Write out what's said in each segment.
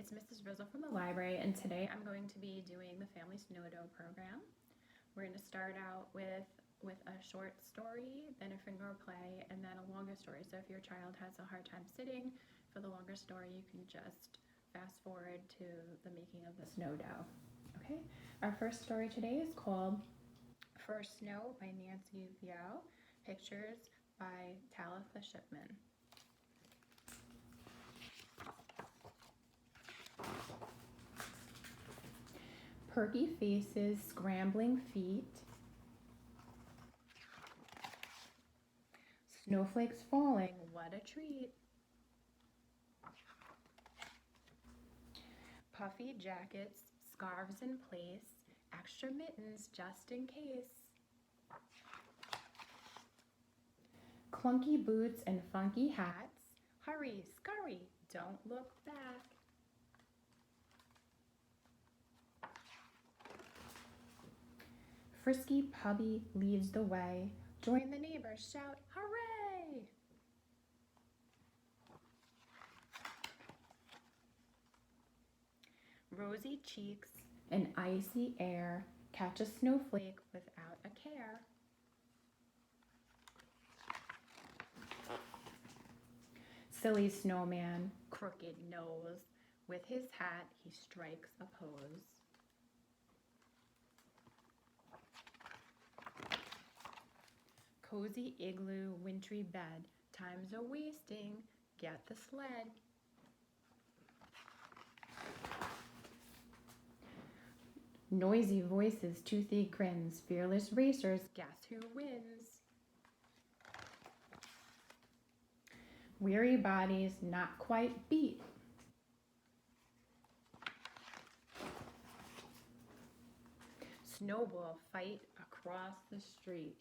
it's Mrs. Rizzo from the library, and today I'm going to be doing the Family Snow Dough program. We're going to start out with a short story, then a finger play, and then a longer story. So if your child has a hard time sitting for the longer story, you can just fast forward to the making of the snow dough. Okay, our first story today is called First Snow by Nancy Viau, pictures by Talitha Shipman. Perky faces, scrambling feet, snowflakes falling, what a treat. Puffy jackets, scarves in place, extra mittens just in case. Clunky boots and funky hats, hurry, scurry, don't look back. Frisky puppy leads the way, join the neighbors, shout, hooray! Rosy cheeks and icy air, catch a snowflake without a care. Silly snowman, crooked nose, with his hat he strikes a pose. Cozy igloo, wintry bed, time's a wasting, get the sled. Noisy voices, toothy grins, fearless racers, guess who wins? Weary bodies, not quite beat. Snowball fight across the street.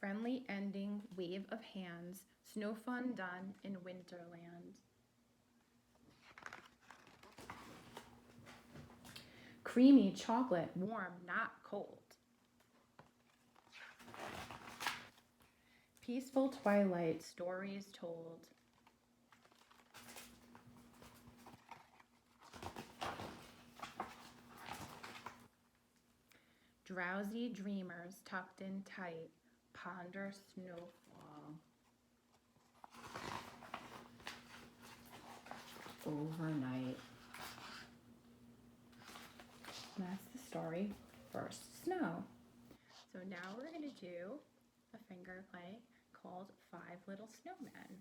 Friendly ending, wave of hands, snow fun done in Winterland. Creamy chocolate, warm, not cold. Peaceful twilight, stories told. Drowsy dreamers tucked in tight, ponder snowfall. Overnight. And that's the story, First Snow. So now we're going to do a finger play called Five Little Snowmen.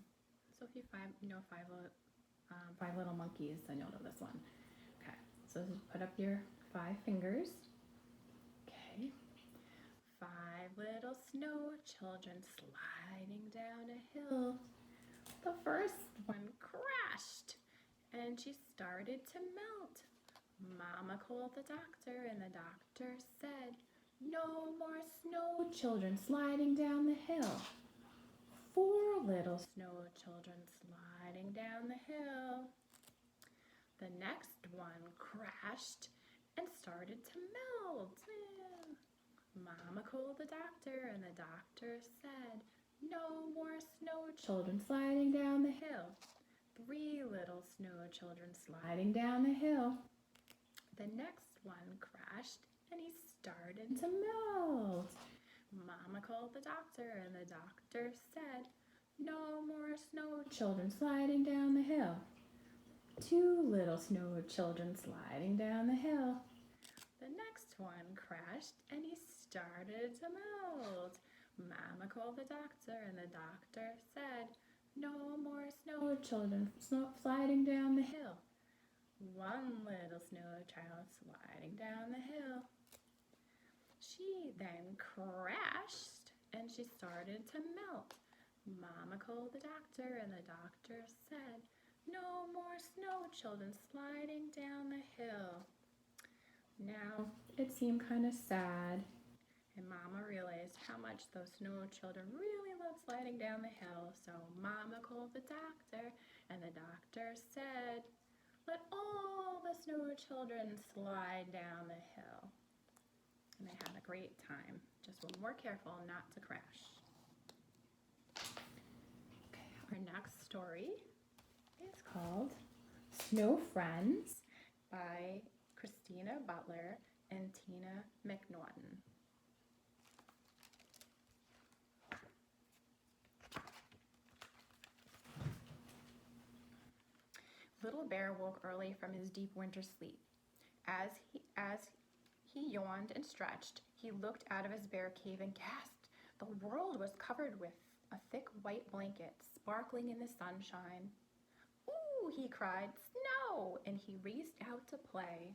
So if you know five little monkeys, then you'll know this one. Okay, so put up your 5 fingers. Okay. 5 little snow children sliding down a hill. The first one crashed and she started to melt. Mama called the doctor and the doctor said, no more snow children sliding down the hill. 4 little snow children sliding down the hill. The next one crashed and started to melt. Mama called the doctor and the doctor said, no more snow children sliding down the hill. 3 little snow children sliding down the hill. The next one crashed and he started to melt. Mama called the doctor and the doctor said, no more snow children sliding down the hill. 2 little snow children sliding down the hill. The next one crashed and he started to melt. Mama called the doctor and the doctor said, no more snow children sliding down the hill. 1 little snow child sliding down the hill. She then crashed and she started to melt. Mama called the doctor and the doctor said, no more snow children sliding down the hill. Now, it seemed kind of sad, and Mama realized how much those snow children really love sliding down the hill. So Mama called the doctor, and the doctor said, let all the snow children slide down the hill. And they had a great time. Just were more careful not to crash. next story is called Snow Friends by Christina Butler and Tina McNaughton. Little Bear woke early from his deep winter sleep. As he yawned and stretched, he looked out of his bear cave and gasped. The world was covered with a thick white blanket, sparkling in the sunshine. "Ooh," he cried, "snow!" and he raced out to play.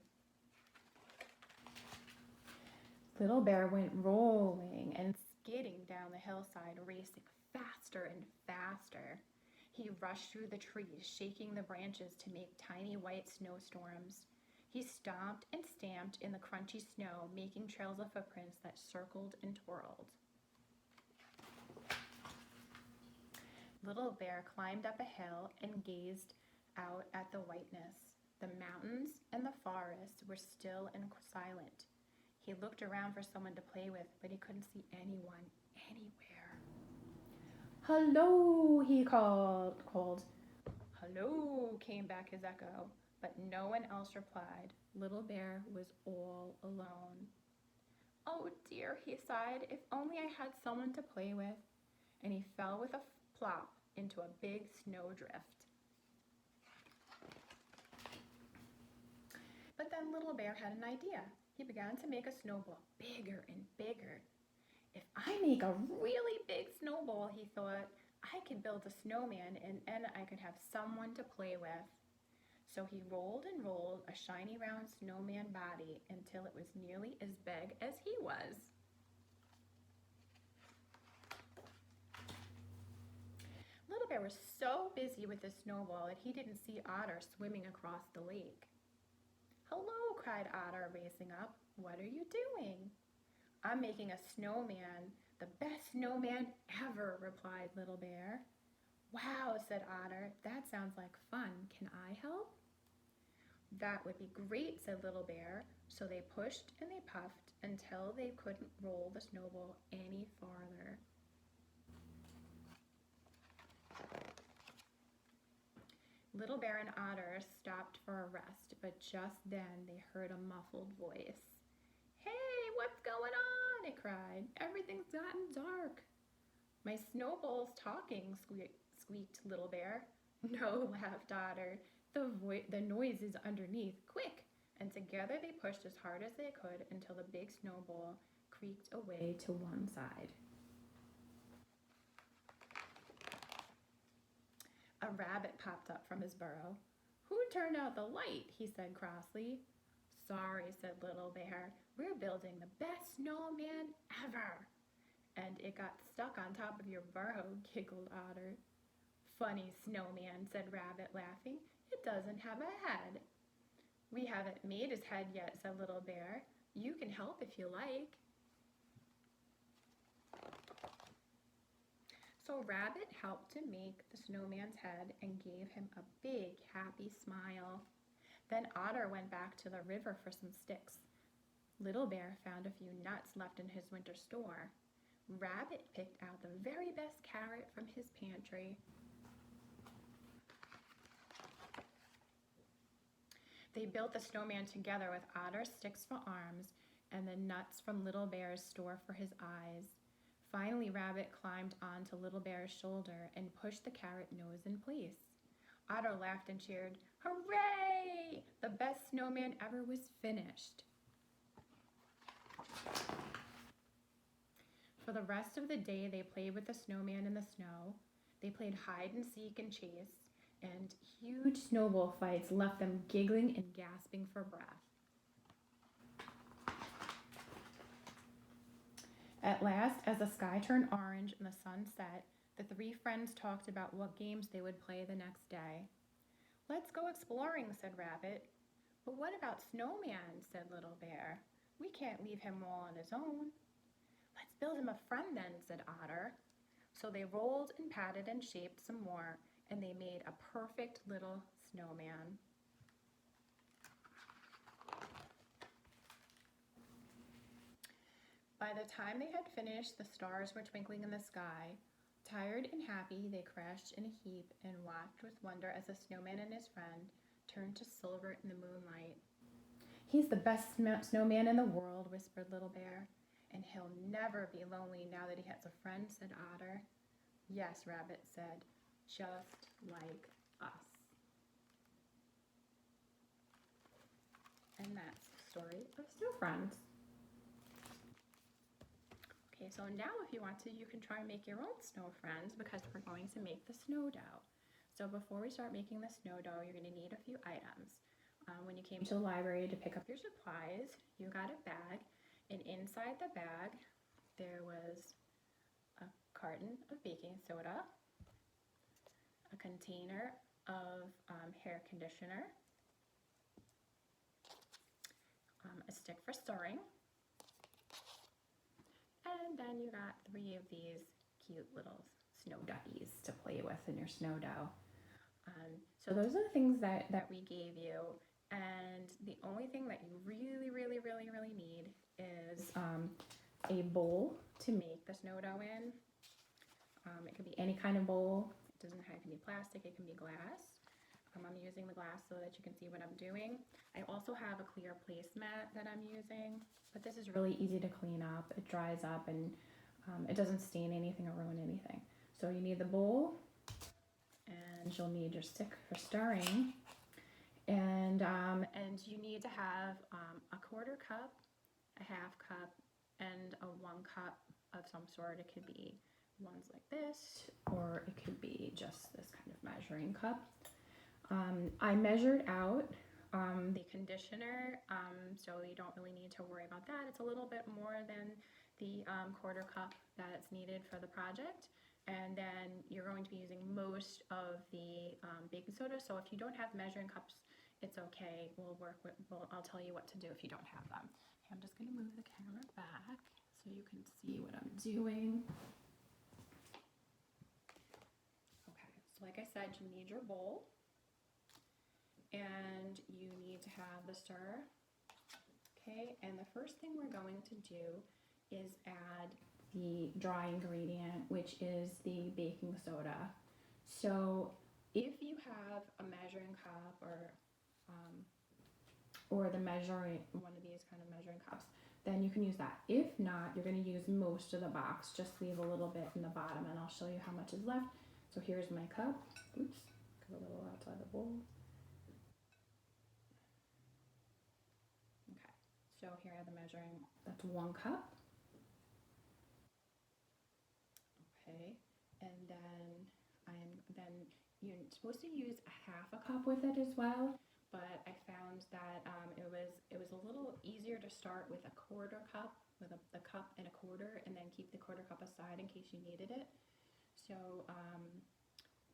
Little Bear went rolling and skidding down the hillside, racing faster and faster. He rushed through the trees, shaking the branches to make tiny white snowstorms. He stomped and stamped in the crunchy snow, making trails of footprints that circled and twirled. Little Bear climbed up a hill and gazed out at the whiteness. The mountains and the forest were still and silent. He looked around for someone to play with, but he couldn't see anyone anywhere. "Hello," he called. "Hello," came back his echo, but no one else replied. Little Bear was all alone. "Oh dear," he sighed, "if only I had someone to play with." And he fell with a plop into a big snowdrift. But then Little Bear had an idea. He began to make a snowball bigger and bigger. "If I make a really big snowball," he thought, "I could build a snowman and then I could have someone to play with." So he rolled and rolled a shiny round snowman body until it was nearly as big as he was. Little Bear was so busy with the snowball that he didn't see Otter swimming across the lake. "Hello," cried Otter, racing up. "What are you doing?" "I'm making a snowman, the best snowman ever," replied Little Bear. "Wow," said Otter, "that sounds like fun. Can I help?" "That would be great," said Little Bear. So they pushed and they puffed until they couldn't roll the snowball any farther. Little Bear and Otter stopped for a rest, but just then they heard a muffled voice. "Hey, what's going on?" it cried. "Everything's gotten dark." "My snowball's talking," squeaked Little Bear. "No," laughed Otter. The noise is underneath. Quick!" And together they pushed as hard as they could until the big snowball creaked away to one side. A rabbit popped up from his burrow. "Who turned out the light?" he said crossly. "Sorry," said Little Bear. "We're building the best snowman ever." "And it got stuck on top of your burrow," giggled Otter. "Funny snowman," said Rabbit, laughing. "It doesn't have a head." "We haven't made his head yet," said Little Bear. "You can help if you like." So Rabbit helped to make the snowman's head and gave him a big, happy smile. Then Otter went back to the river for some sticks. Little Bear found a few nuts left in his winter store. Rabbit picked out the very best carrot from his pantry. They built the snowman together with Otter's sticks for arms and the nuts from Little Bear's store for his eyes. Finally, Rabbit climbed onto Little Bear's shoulder and pushed the carrot nose in place. Otter laughed and cheered, "Hooray! The best snowman ever was finished." For the rest of the day, they played with the snowman in the snow. They played hide and seek and chase, and huge snowball fights left them giggling and gasping for breath. At last, as the sky turned orange and the sun set, the three friends talked about what games they would play the next day. "Let's go exploring," said Rabbit. "But what about Snowman?" said Little Bear. "We can't leave him all on his own." "Let's build him a friend then," said Otter. So they rolled and patted and shaped some more, and they made a perfect little snowman. By the time they had finished, the stars were twinkling in the sky. Tired and happy, they crashed in a heap and watched with wonder as the snowman and his friend turned to silver in the moonlight. "He's the best snowman in the world," whispered Little Bear, "and he'll never be lonely now that he has a friend," said Otter. "Yes," Rabbit said, "just like us." And that's the story of Snow Friends. Okay, so now if you want to, you can try and make your own snow friends because we're going to make the snow dough. So before we start making the snow dough, you're going to need a few items. When you came to the library to pick up your supplies, you got a bag, and inside the bag there was a carton of baking soda, a container of hair conditioner, a stick for stirring, and then you got 3 of these cute little snow duckies to play with in your snow dough. So those are the things that we gave you, and the only thing that you really need is a bowl to make the snow dough in. It could be any kind of bowl. It doesn't have to be plastic, it can be glass. I'm using the glass so that you can see what I'm doing. I also have a clear placemat that I'm using, but this is really easy to clean up. It dries up and it doesn't stain anything or ruin anything. So you need the bowl, and you'll need your stick for stirring, and you need to have a 1/4 cup, a 1/2 cup, and a 1 cup of some sort. It could be ones like this, or it could be just this kind of measuring cup. I measured out the conditioner, so you don't really need to worry about that. It's a little bit more than the 1/4 cup that's needed for the project. And then you're going to be using most of the baking soda. So if you don't have measuring cups, it's okay. I'll tell you what to do if you don't have them. Okay, I'm just going to move the camera back so you can see what I'm doing. Okay, so like I said, you need your bowl, and you need to have the stir. Okay, and the first thing we're going to do is add the dry ingredient, which is the baking soda. So if you have a measuring cup or the measuring, one of these kind of measuring cups, then you can use that. If not, you're going to use most of the box. Just leave a little bit in the bottom, and I'll show you how much is left. So here's my cup. Oops, got a little outside the bowl. Okay, so here I have the measuring. That's 1 cup. Okay, and then you're supposed to use a 1/2 cup with it as well, but I found that it was a little easier to start with a 1/4 cup, with a cup and a 1/4, and then keep the 1/4 cup aside in case you needed it. So I'm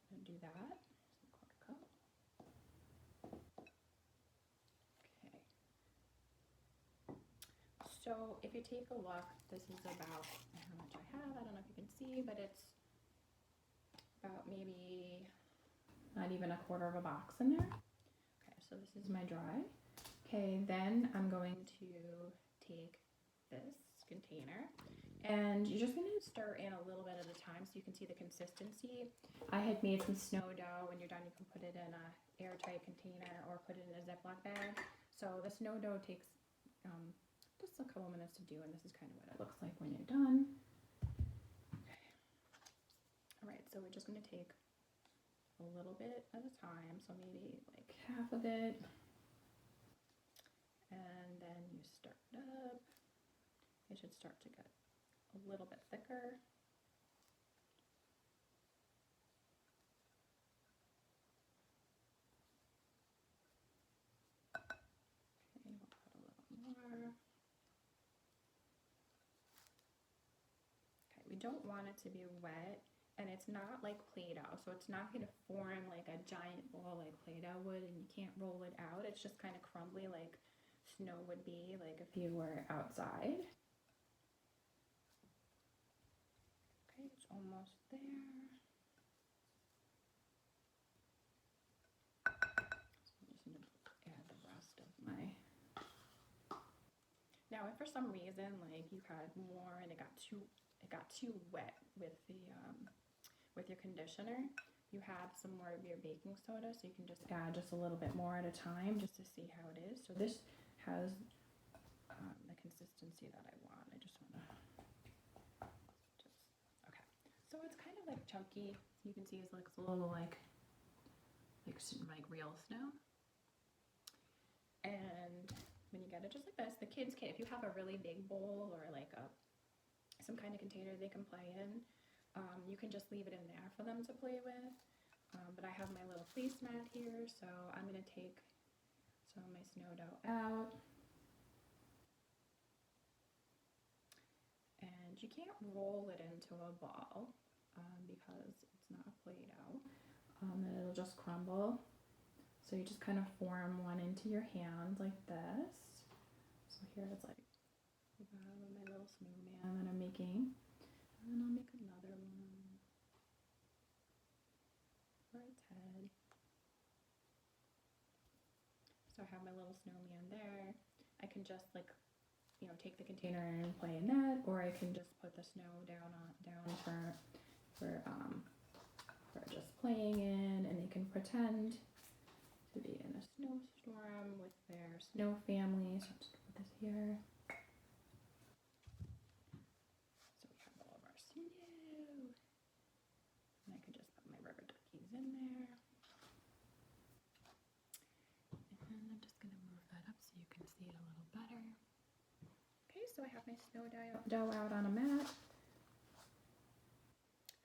gonna do that. Here's the 1/4 cup. Okay. So if you take a look, this is about how much I have. I don't know if you can see, but it's about maybe not even a 1/4 of a box in there. Okay, so this is my dry. Okay, then I'm going to take this container, and you're just going to stir in a little bit at a time so you can see the consistency. I had made some snow dough. When you're done, you can put it in an airtight container or put it in a Ziploc bag. So the snow dough takes just a couple minutes to do, and this is kind of what it looks like when you're done. Okay. All right, so we're just going to take a little bit at a time, so maybe like 1/2 of it, and then you stir it up. It should start to get a little bit thicker. Okay, we'll put a little more. Okay, we don't want it to be wet, and it's not like Play-Doh, so it's not going to form like a giant ball like Play-Doh would, and you can't roll it out. It's just kind of crumbly like snow would be, like if you were outside. Okay, it's almost there. So I'm just going to add the rest of my... Now, if for some reason like you had more and it got too wet with the with your conditioner, you have some more of your baking soda, so you can just add just a little bit more at a time just to see how it is. So this has the consistency that I want. I just want to okay. So it's kind of like chunky. You can see it looks a little like real snow. And when you get it just like this, the kids can, if you have a really big bowl or like some kind of container they can play in, you can just leave it in there for them to play with. But I have my little placemat here, so I'm going to take some of my snow dough out. And you can't roll it into a ball because it's not Play-Doh. And it'll just crumble. So you just kind of form one into your hand like this. So here it's like my little snowman that I'm making. And then I'll make another one for its head. So I have my little snowman there. I can just take the container and play in that, or I can just put the snow down for just playing in, and they can pretend to be in a snowstorm with their snow family. So I'm just gonna put this here. So we have all of our snow, and I can just put my rubber duckies in there. And I'm just gonna move that up so you can see it a little better. Okay, so I have my snow dough out on a mat.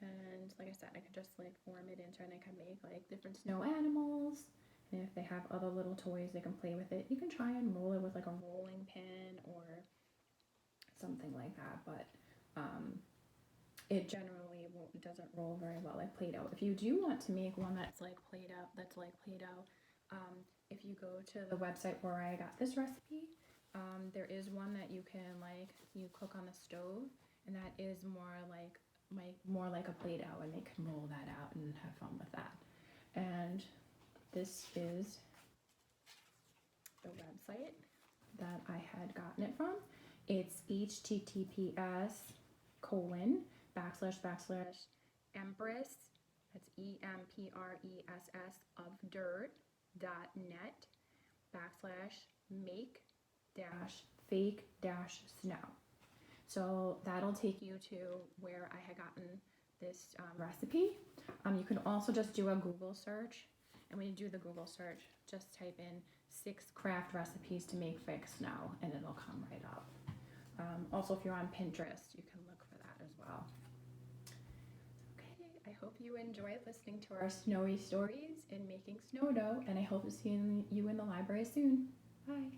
And like I said, I could just form it into, and I can make different snow animals. And if they have other little toys, they can play with it. You can try and roll it with a rolling pin or something like that, but it generally doesn't roll very well like Play-Doh. If you do want to make one that's like Play-Doh, if you go to the website where I got this recipe, there is one that you can you cook on the stove, and that is more like a Play-Doh, and they can roll that out and have fun with that. And this is the website that I had gotten it from. It's https://empress, that's EMPRESS of dirt.net/make-fake-snow. So that'll take you to where I had gotten this recipe. You can also just do a Google search, and when you do the Google search, just type in 6 craft recipes to make fake snow, and it'll come right up. Also, if you're on Pinterest, you can look for that as well. Okay, I hope you enjoyed listening to our snowy stories and making snow dough, and I hope to see you in the library soon. Bye.